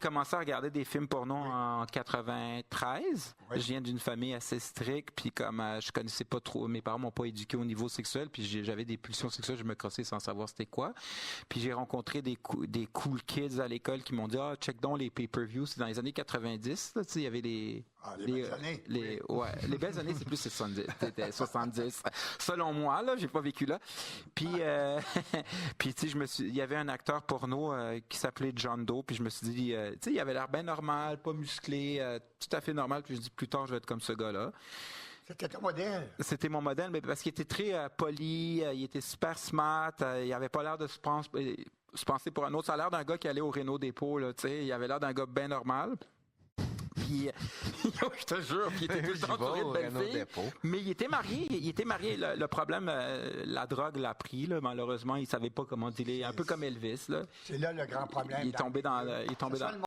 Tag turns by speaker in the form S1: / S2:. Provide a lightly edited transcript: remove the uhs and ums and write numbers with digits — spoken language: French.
S1: commencé à regarder des films porno en 93.
S2: Oui.
S1: Je viens d'une famille assez stricte, puis comme je connaissais pas trop, mes parents m'ont pas éduqué au niveau sexuel, puis j'avais des pulsions sexuelles, je me crossais sans savoir c'était quoi. Puis j'ai rencontré des cool kids à l'école qui m'ont dit check donc les pay-per-views, c'est dans les années 90, là, tu sais, il y avait
S2: les belles années.
S1: Ouais, les belles années, c'est plus 70. C'était 70. Selon moi, là, j'ai pas vécu là. Puis, puis tu sais, il y avait un acteur porno qui s'appelait John Doe, puis je me suis dit, tu sais, il avait l'air bien normal, pas musclé, tout à fait normal. Puis je dis, plus tard, je vais être comme ce gars-là.
S2: C'était ton modèle.
S1: C'était mon modèle, mais parce qu'il était très poli, il était super smart, il avait pas l'air de se penser pour un autre. Ça a l'air d'un gars qui allait au Renault Dépôt, là, tu sais. Il avait l'air d'un gars bien normal. Puis, je te jure, puis il était tout le temps entouré de belles filles. Mais il était marié. Le problème, la drogue l'a pris, là. Malheureusement, il savait pas comment dealer. Un peu comme Elvis, là.
S2: C'est là le grand problème.
S1: Il est tombé dans